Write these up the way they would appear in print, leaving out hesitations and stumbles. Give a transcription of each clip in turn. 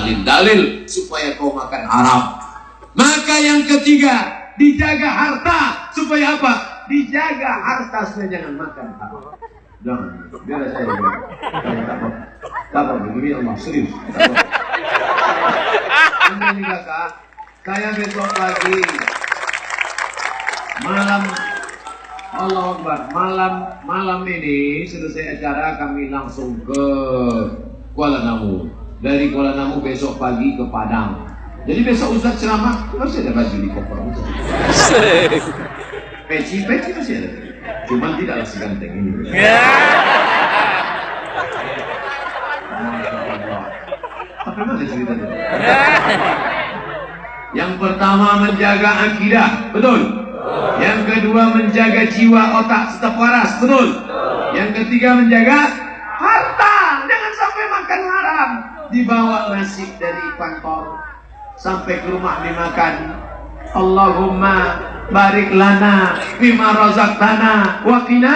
salin dalil supaya kau makan haram. Maka yang ketiga, dijaga harta supaya apa? Dijaga harta supaya jangan makan haram. Jangan, biar saya takut begini Allah serius. Ini kakak, saya besok lagi malam Allah Akbar, malam ini selesai acara kami langsung ke Kuala Namu. Dari Kuala Namu besok pagi ke Padang. Jadi besok Ustaz ceramah harus ada baju di koper. Peci masih ada. Cuma tidaklah seganteng ini. Apa mana cerita itu? Yang pertama menjaga akidah, betul. Yang kedua menjaga jiwa, otak tetap waras, betul. Yang ketiga menjaga harta, jangan sampai makan haram. Dibawa nasi dari kantor sampai ke rumah dimakan. Allahumma barik lana bima razaqtana wa qina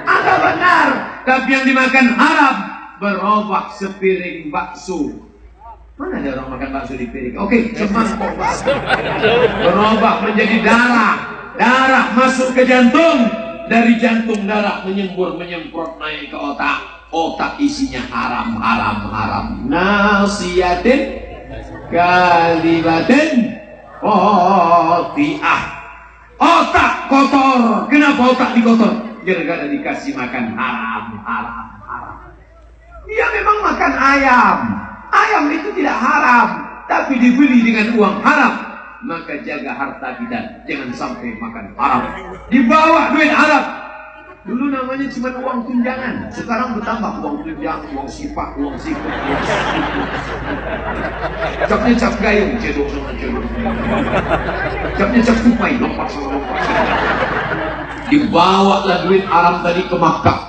adzabannar. Tapi yang dimakan haram, berobak sepiring bakso. Mana ada orang makan bakso di piring? Oke, semangkok bakso. Berobak menjadi darah masuk ke jantung, dari jantung darah menyemprot naik ke otak isinya haram. Nasiyatin kalibatin qati'ah. Otak kotor. Kenapa otak dikotor? Gara-gara dikasih makan haram. Dia memang makan ayam itu tidak haram, tapi dibeli dengan uang haram. Maka jaga harta kita, jangan sampai makan haram. Dibawa duit haram. Dulu namanya cuma uang tunjangan, sekarang bertambah uang tunjangan, uang sifat, uang sikut, capnya cap gayung, cedok sama cedok, capnya cap tupai, lompat sama lompat. Dibawalah duit haram tadi ke Makkah,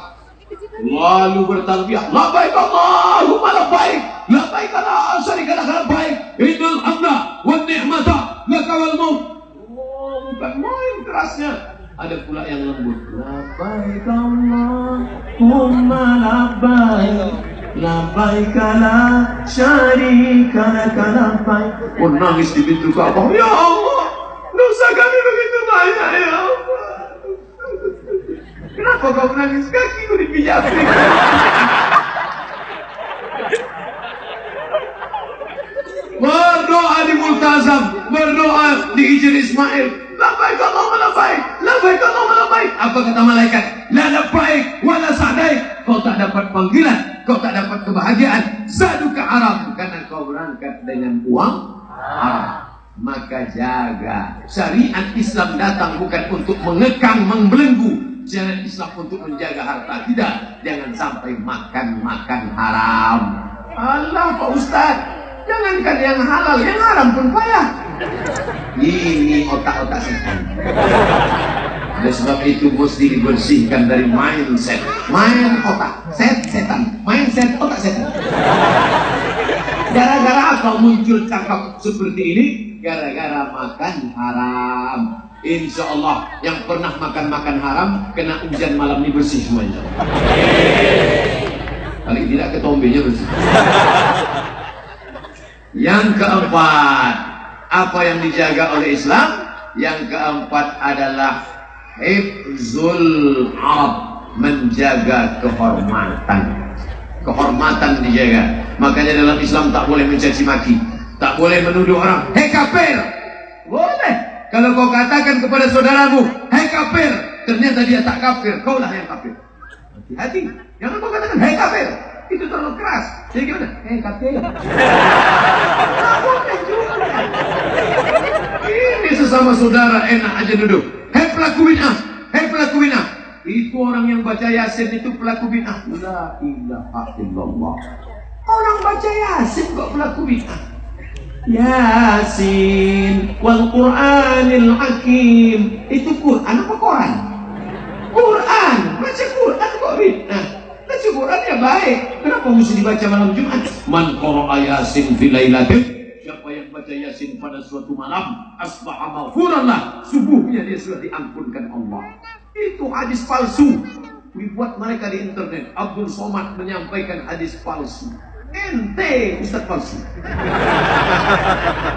lalu bertalbiyah, labbaik Allahumma labbaik, labbaik la syarika lak labbaik, innal hamda wan ni'mata lak wal mulk. Oh, bukan main kerasnya. Ada pula yang lembut, labbaik Allahumma labbaik, labbaik la syarika lak labbaik. Oh, nangis di pintu Ka'bah, ya Allah, dosa kami begitu banyak ya Allah. Kenapa kau menangis? Kakiku dipijat. Berdoa di Multazam, berdoa di Hijr Ismail. Labbaik Allahumma labbaik, labbaik Allahumma labbaik. Apa kata malaikat? La labbaik wa la sa'daik. Kau tak dapat panggilan, kau tak dapat kebahagiaan. Zaduka haram, karena kau berangkat dengan uang haram. Maka jaga. Syariat Islam datang bukan untuk mengekang, membelenggu. Syariat Islam untuk menjaga harta. Tidak, jangan sampai makan haram. Allah Pak Ustaz, jangankan yang halal, yang haram pun payah. Ini otak-otak setan. Oleh sebab itu mesti dibersihkan dari mindset. Main otak, setan. Mindset otak setan. Gara-gara apa muncul cakap seperti ini? Gara-gara makan haram. Insya Allah yang pernah makan haram kena hujan malam ini bersih semuanya. Paling tidak ketombenya bersih. Yang keempat, apa yang dijaga oleh Islam? Yang keempat adalah hifzul arab, menjaga kehormatan. Kehormatan dijaga. Makanya dalam Islam tak boleh mencaci maki, tak boleh menuduh orang, hei kafir. Boleh. Kalau kau katakan kepada saudaramu, hei kafir, ternyata dia tak kafir, kaulah yang kafir. Hati-hati. Jangan kau katakan, hei kafir. Itu terlalu keras. Jadi gimana? Hei kafir. Ini sesama saudara enak aja duduk. Hei pelaku bid'ah, hei pelaku bid'ah. Itu orang yang baca Yasin itu pelaku bid'ah. La ilaha illallah. Orang baca Yasin kok pelaku bid'ah? Yasin wal Qur'anil Hakim. Itu Quran apa Quran? Quran. Baca Quran kok bid'ah? Baca Quran ya baik. Kenapa mesti dibaca malam Jumat? Man qara'a Yasin fi lailatin, siapa yang baca Yasin pada suatu malam, asbaha maghfuran lah, subuhnya dia sudah diampunkan Allah. Itu hadis palsu dibuat mereka di internet. Abdul Somad menyampaikan hadis palsu. ente Ustaz Fauzi.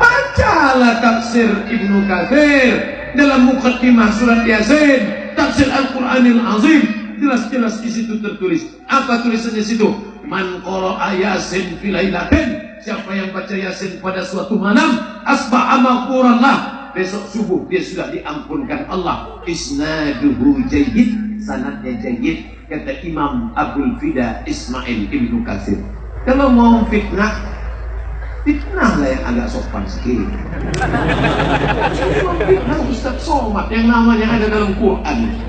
Bacalah tafsir Ibnu Katsir dalam muqaddimah surat Yasin, tafsir Al-Qur'anil Azim. Jelas-jelas di situ tertulis. Apa tulisannya situ? Man qara'a Yasin fi lailatin, siapa yang baca Yasin pada suatu malam, asbaha maghfuran lah, besok subuh dia sudah diampunkan Allah. Isnaduhu jayyid, sanadnya jayyid, kata Imam Abul Fida Ismail Ibnu Katsir. Kalau mau fitnah, fitnahlah yang agak sopan sedikit. Fitnah Ustaz Somad yang namanya ada dalam Quran.